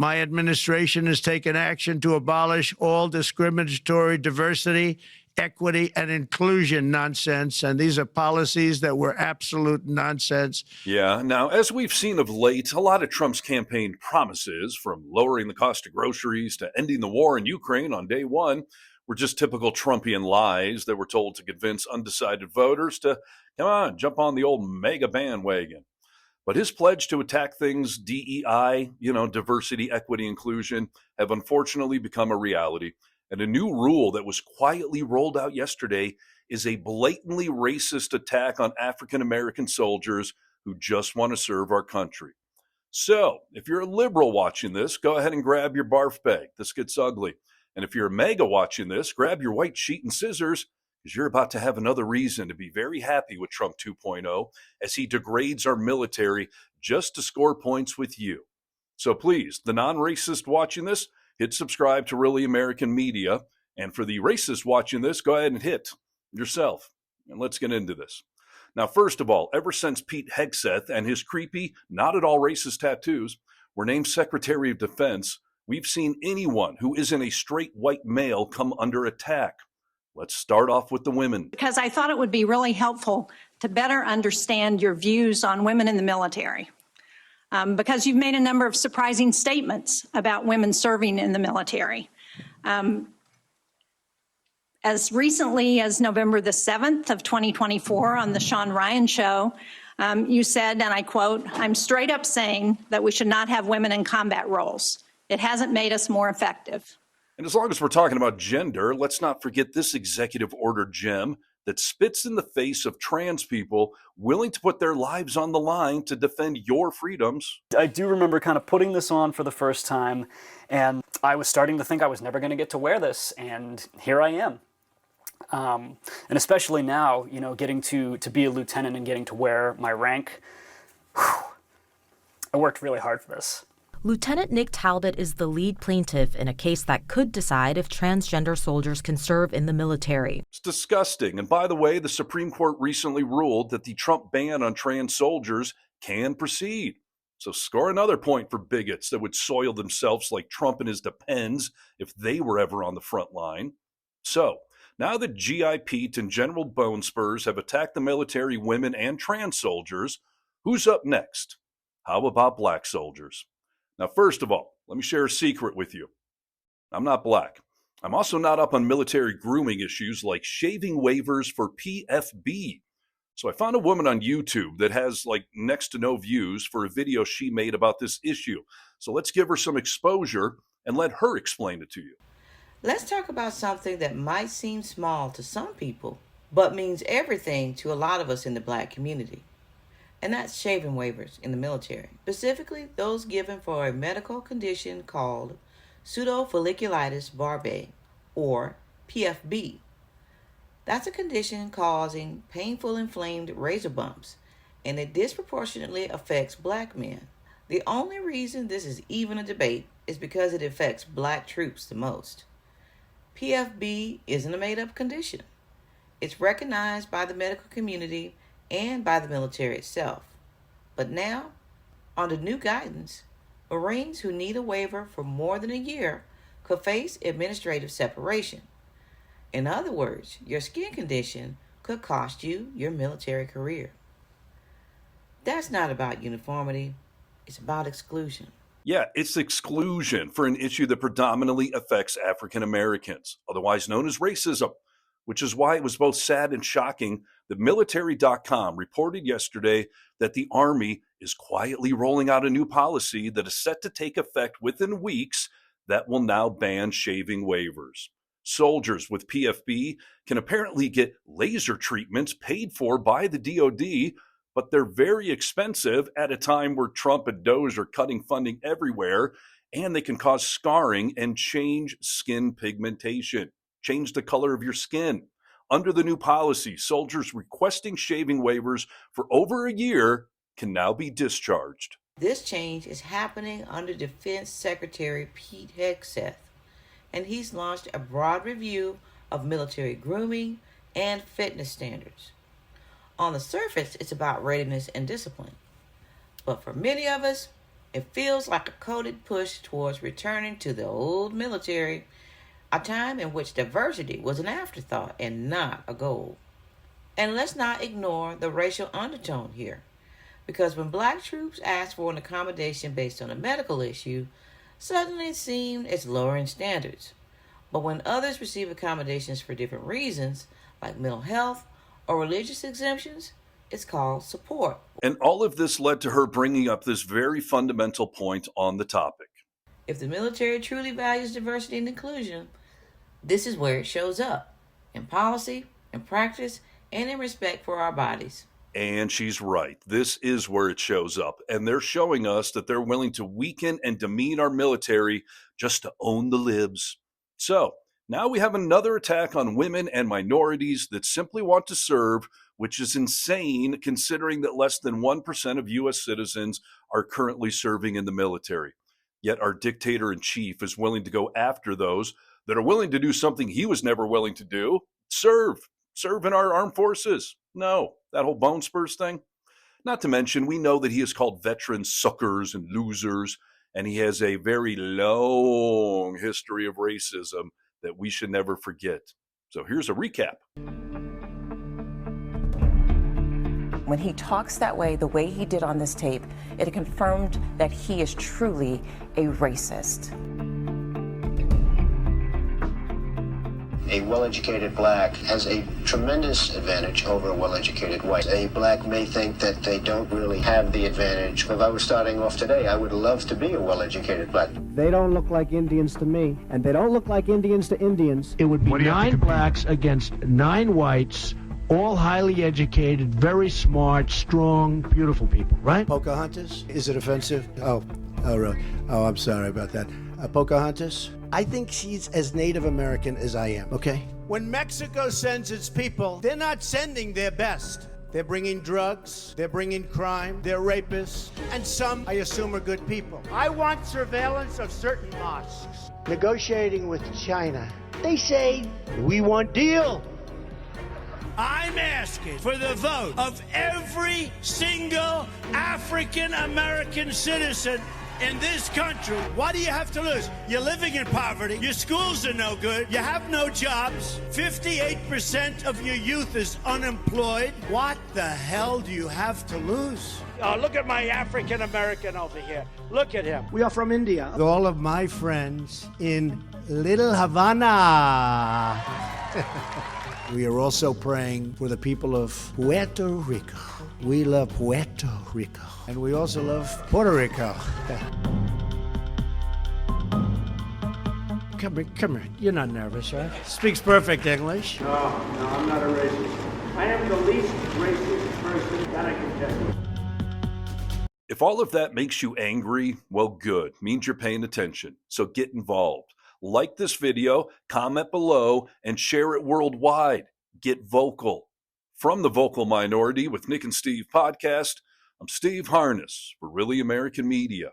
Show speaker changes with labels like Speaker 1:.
Speaker 1: My administration has taken action to abolish all discriminatory diversity, equity, and inclusion nonsense. And these are policies that were absolute nonsense.
Speaker 2: Yeah. Now, as we've seen of late, a lot of Trump's campaign promises, from lowering the cost of groceries to ending the war in Ukraine on day one, were just typical Trumpian lies that were told to convince undecided voters to, come on, jump on the old mega bandwagon. But his pledge to attack things DEI, diversity, equity, inclusion, have unfortunately become a reality. And a new rule that was quietly rolled out yesterday is a blatantly racist attack on African American soldiers who just want to serve our country. So, if you're a liberal watching this, go ahead and grab your barf bag. This gets ugly. And if you're a MAGA watching this, grab your white sheet and scissors, because you're about to have another reason to be very happy with Trump 2.0 as he degrades our military just to score points with you. So please, the non-racist watching this, hit subscribe to Really American Media. And for the racist watching this, go ahead and hit yourself. And let's get into this. Now, first of all, ever since Pete Hegseth and his creepy, not at all racist tattoos were named Secretary of Defense, we've seen anyone who isn't a straight white male come under attack. Let's start off with the women.
Speaker 3: Because I thought it would be really helpful to better understand your views on women in the military. Because you've made a number of surprising statements about women serving in the military. As recently as November the 7th of 2024 on the Sean Ryan Show, you said, and I quote, "I'm straight up saying that we should not have women in combat roles. It hasn't made us more effective."
Speaker 2: And as long as we're talking about gender, let's not forget this executive order gem that spits in the face of trans people willing to put their lives on the line to defend your freedoms.
Speaker 4: I do remember kind of putting this on for the first time, and I was starting to think I was never going to get to wear this, and here I am. And especially now, getting to be a lieutenant and getting to wear my rank, I worked really hard for this.
Speaker 5: Lieutenant Nick Talbot is the lead plaintiff in a case that could decide if transgender soldiers can serve in the military.
Speaker 2: It's disgusting. And by the way, the Supreme Court recently ruled that the Trump ban on trans soldiers can proceed. So score another point for bigots that would soil themselves like Trump and his depends if they were ever on the front line. So now that GI Pete and General Bone Spurs have attacked the military, women, and trans soldiers, who's up next? How about black soldiers? Now, first of all, let me share a secret with you. I'm not black. I'm also not up on military grooming issues like shaving waivers for PFB. So I found a woman on YouTube that has next to no views for a video she made about this issue. So let's give her some exposure and let her explain it to you.
Speaker 6: Let's talk about something that might seem small to some people, but means everything to a lot of us in the black community. And that's shaving waivers in the military, specifically those given for a medical condition called pseudofolliculitis barbae, or PFB. That's a condition causing painful inflamed razor bumps, and it disproportionately affects black men. The only reason this is even a debate is because it affects black troops the most. PFB isn't a made-up condition. It's recognized by the medical community and by the military itself. But now, under new guidance, Marines who need a waiver for more than a year could face administrative separation. In other words, your skin condition could cost you your military career. That's not about uniformity, it's about exclusion.
Speaker 2: Yeah, it's exclusion for an issue that predominantly affects African Americans, otherwise known as racism, which is why it was both sad and shocking that military.com reported yesterday that the Army is quietly rolling out a new policy that is set to take effect within weeks that will now ban shaving waivers. Soldiers with PFB can apparently get laser treatments paid for by the DoD, but they're very expensive at a time where Trump and Doge are cutting funding everywhere, and they can cause scarring and change skin pigmentation, change the color of your skin. Under the new policy, soldiers requesting shaving waivers for over a year can now be discharged.
Speaker 6: This change is happening under Defense Secretary Pete Hegseth, and he's launched a broad review of military grooming and fitness standards. On the surface, it's about readiness and discipline. But for many of us, It feels like a coded push towards returning to the old military, a time in which diversity was an afterthought and not a goal. And let's not ignore the racial undertone here, because when black troops asked for an accommodation based on a medical issue, suddenly it seemed it's lowering standards. But when others receive accommodations for different reasons, like mental health or religious exemptions, it's called support.
Speaker 2: And all of this led to her bringing up this very fundamental point on the topic.
Speaker 6: If the military truly values diversity and inclusion, this is where it shows up, in policy, in practice, and in respect for our bodies.
Speaker 2: And she's right. This is where it shows up. And they're showing us that they're willing to weaken and demean our military just to own the libs. So now we have another attack on women and minorities that simply want to serve, which is insane considering that less than 1% of U.S. citizens are currently serving in the military. Yet our dictator-in-chief is willing to go after those that are willing to do something he was never willing to do, serve in our armed forces. No, that whole bone spurs thing. Not to mention, we know that he has called veterans suckers and losers, and he has a very long history of racism that we should never forget. So here's a recap.
Speaker 7: When he talks that way, the way he did on this tape, it confirmed that he is truly a racist.
Speaker 8: A well-educated black has a tremendous advantage over a well-educated white. A black may think that they don't really have the advantage. If I was starting off today, I would love to be a well-educated black.
Speaker 9: They don't look like Indians to me, and they don't look like Indians to Indians. It would be 9 blacks against 9 whites, all highly educated, very smart, strong, beautiful people, right?
Speaker 1: Pocahontas? Is it offensive? Oh, really? Oh, I'm sorry about that. Pocahontas? I think she's as Native American as I am, okay? When Mexico sends its people, they're not sending their best. They're bringing drugs, they're bringing crime, they're rapists, and some, I assume, are good people. I want surveillance of certain mosques. Negotiating with China. They say, we want deal. I'm asking for the vote of every single African American citizen in this country. What do you have to lose? You're living in poverty. Your schools are no good. You have no jobs. 58% of your youth is unemployed. What the hell do you have to lose? Oh, look at my African American over here. Look at him.
Speaker 9: We are from India.
Speaker 1: All of my friends in Little Havana. We are also praying for the people of Puerto Rico. We love Puerto Rico. And we also love Puerto Rico. Come here. You're not nervous, right? Speaks perfect English.
Speaker 9: No, I'm not a racist. I am the least racist person that I can tell you.
Speaker 2: If all of that makes you angry, well, good. Means you're paying attention. So get involved. Like this video, comment below, and share it worldwide. Get vocal. From the Vocal Minority with Nick and Steve podcast, I'm Steve Harness for Really American Media.